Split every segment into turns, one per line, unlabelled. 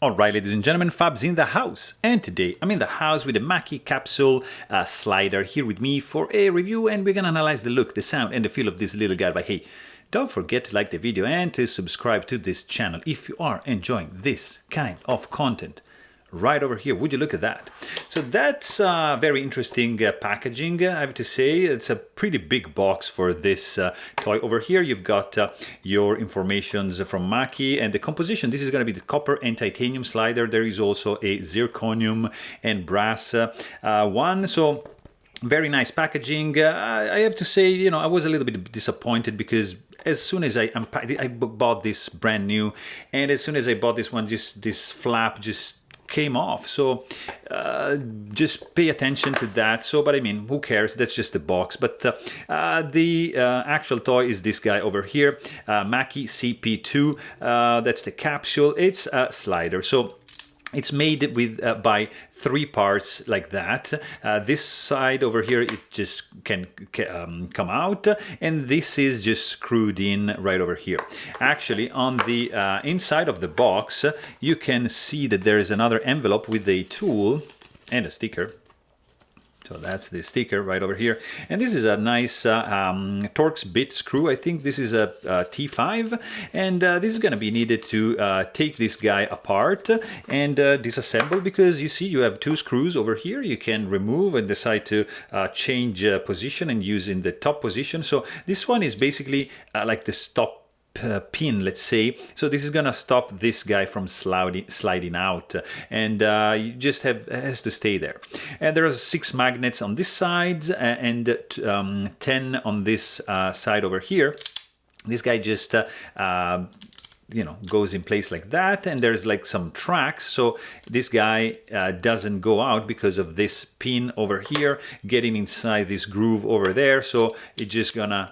Alright, ladies and gentlemen, Fab's in the house, and today I'm in the house with the Mackie Capsule slider here with me for a review, and we're gonna analyze the look, the sound, and the feel of this little guy. But hey, don't forget to like the video and to subscribe to this channel if you are enjoying this kind of content. Right over here, would you look at that? So that's very interesting packaging, I have to say. It's a pretty big box for this toy. Over here you've got your informations from Mackie, and the composition. This is going to be the copper and titanium slider. There is also a zirconium and brass one. So very nice packaging. I have to say, you know, I was a little bit disappointed because as soon as I unpacked it, I bought this brand new, and as soon as I bought this one, just this flap just came off. So just pay attention to that. So, but I mean, who cares? That's just the box. But the actual toy is this guy over here, Mackie CP2. That's the capsule. It's a slider. So it's made with by 3 parts like that. This side over here, it just can come out, and this is just screwed in right over here. Actually, on the inside of the box, you can see that there is another envelope with a tool and a sticker. So that's the sticker right over here. And this is a nice Torx bit screw. I think this is a T5. And this is going to be needed to take this guy apart and disassemble, because you see you have 2 screws over here. You can remove and decide to change position and use in the top position. So this one is basically like the stop pin, let's say. So this is gonna stop this guy from sliding out, and you just has to stay there. And there are 6 magnets on this side and 10 on this side over here. This guy just you know, goes in place like that, and there's like some tracks, so this guy doesn't go out because of this pin over here getting inside this groove over there. So it's just gonna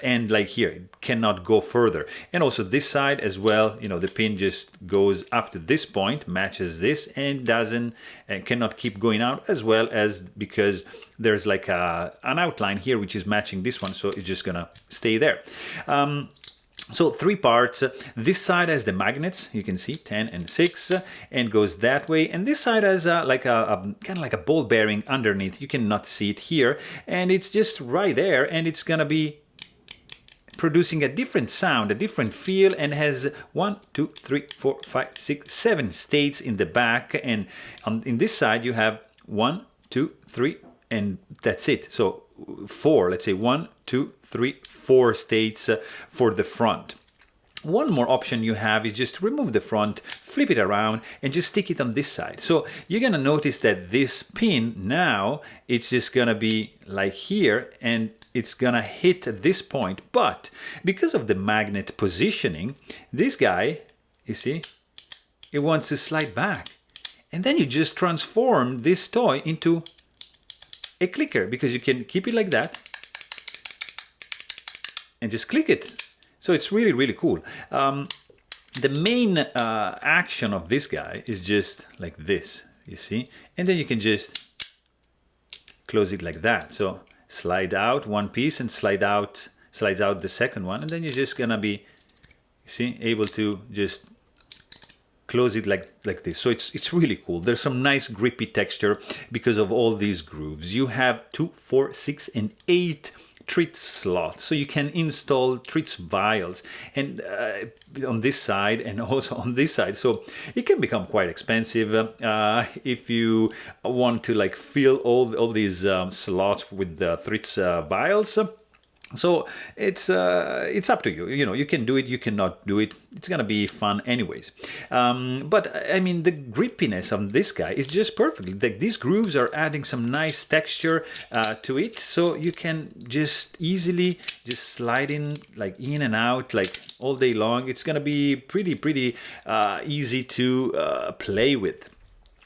end like here. It cannot go further. And also this side as well, you know, the pin just goes up to this point, matches this, and doesn't and cannot keep going out, as well as because there's like an outline here which is matching this one, so it's just gonna stay there. So 3 parts. This side has the magnets, you can see 10 and 6, and goes that way. And this side has like a kind of like a ball bearing underneath. You cannot see it here, and it's just right there, and it's gonna be producing a different sound, a different feel, and has 1, 2, 3, 4, 5, 6, 7 states in the back. And in this side you have 1, 2, 3, and that's it. So 4, let's say 1, 2, 3, 4 states for the front. One more option you have is just remove the front, flip it around, and just stick it on this side. So you're gonna notice that this pin now, it's just gonna be like here, and it's gonna hit at this point. But because of the magnet positioning, this guy, you see, it wants to slide back. And then you just transform this toy into a clicker, because you can keep it like that and just click it. So it's really, really cool. The main action of this guy is just like this, you see? And then you can just close it like that. So slide out one piece and slides out the second one, and then you're just gonna be, you see, able to just close it like this. So it's really cool. There's some nice grippy texture because of all these grooves. You have 2, 4, 6, and 8 treat slots, so you can install treats vials, and on this side and also on this side. So it can become quite expensive if you want to like fill all these slots with the treats vials. So it's up to you. You know, you can do it, you cannot do it. It's gonna be fun anyways. But I mean, the grippiness of this guy is just perfect. Like, these grooves are adding some nice texture to it, so you can just easily just slide in and out like all day long. It's gonna be pretty easy to play with.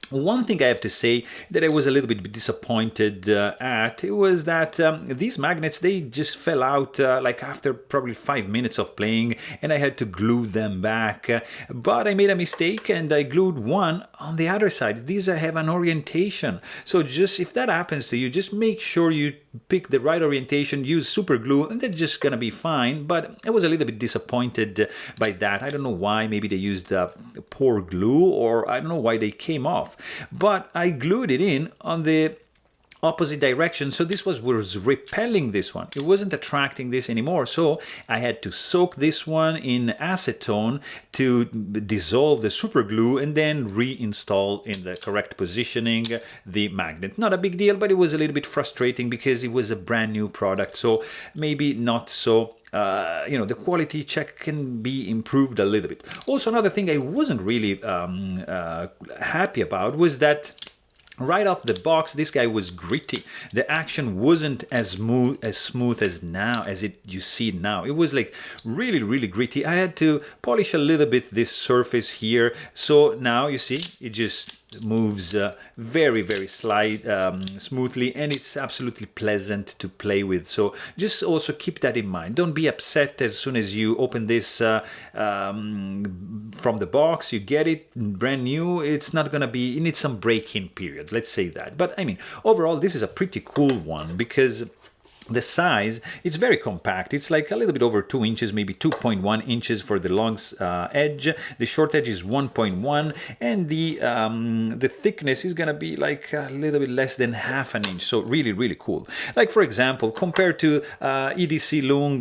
One thing I have to say that I was a little bit disappointed at, it was that these magnets, they just fell out like after probably 5 minutes of playing, and I had to glue them back. But I made a mistake and I glued one on the other side. These have an orientation. So just if that happens to you, just make sure you pick the right orientation, use super glue, and that's just gonna be fine. But I was a little bit disappointed by that. I don't know why. Maybe they used poor glue, or I don't know why they came off. But I glued it in on the opposite direction, so this was repelling this one. It wasn't attracting this anymore, so I had to soak this one in acetone to dissolve the super glue and then reinstall in the correct positioning the magnet. Not a big deal, but it was a little bit frustrating because it was a brand new product, so maybe not so the quality check can be improved a little bit. Also, another thing I wasn't really happy about was that right off the box, this guy was gritty. The action wasn't as smooth as now, as you see now. It was like really, really gritty. I had to polish a little bit this surface here. So now you see, it just moves very, very smoothly, and it's absolutely pleasant to play with. So just also keep that in mind. Don't be upset as soon as you open this from the box. You get it brand new. It's not gonna be, it needs some break-in period, let's say that. But I mean, overall, this is a pretty cool one because the size, it's very compact. It's like a little bit over 2 inches, maybe 2.1 inches for the long edge. The short edge is 1.1, and the thickness is gonna be like a little bit less than half an inch. So really, really cool. Like for example, compared to EDC Lung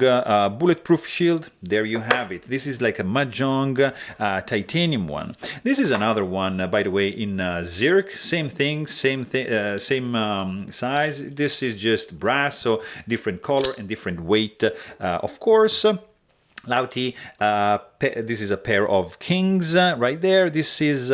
bulletproof shield, there you have it. This is like a Mahjong titanium one. This is another one, by the way, in zirc. Same thing, same size. This is just brass, so different color and different weight, of course. Lauti, this is a pair of kings right there. This is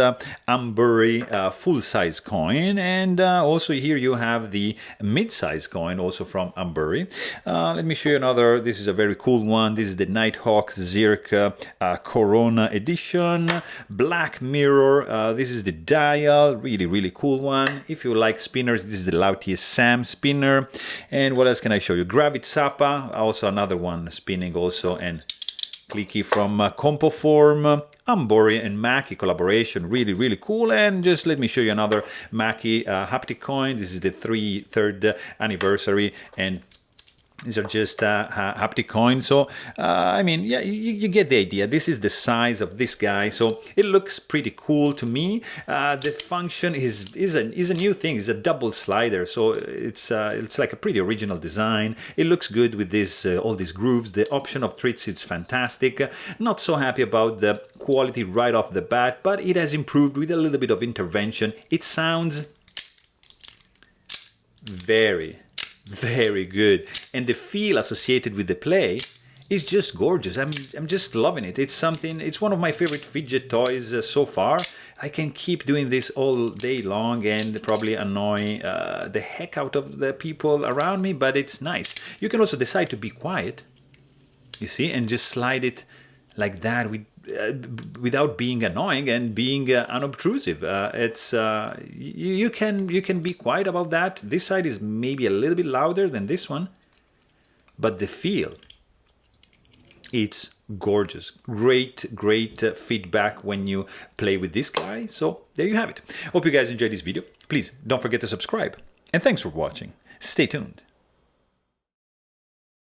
Ambury full-size coin, and also here you have the mid-size coin, also from Ambury. Let me show you another. This is a very cool one. This is the Nighthawk Zirc Corona edition. Black mirror. This is the dial. Really, really cool one. If you like spinners, this is the Lauti Sam spinner. And what else can I show you? Gravit Sapa, also another one spinning also, and Clicky from Compoform, Ambori and Mackie collaboration, really, really cool. And just let me show you another Mackie haptic coin. This is the third anniversary, and these are just haptic coins. So, I mean, yeah, you get the idea. This is the size of this guy. So it looks pretty cool to me. The function is a new thing. It's a double slider. So it's like a pretty original design. It looks good with this all these grooves. The option of treats is fantastic. Not so happy about the quality right off the bat, but it has improved with a little bit of intervention. It sounds very, very good, and the feel associated with the play is just gorgeous. I'm just loving it. It's one of my favorite fidget toys so far. I can keep doing this all day long and probably annoy the heck out of the people around me, but it's nice. You can also decide to be quiet, you see, and just slide it like that without being annoying and being unobtrusive. You can be quiet about that. This side is maybe a little bit louder than this one, but the feel, it's gorgeous. Great feedback when you play with this guy. So there you have it. Hope you guys enjoyed this video. Please don't forget to subscribe, and thanks for watching. Stay tuned.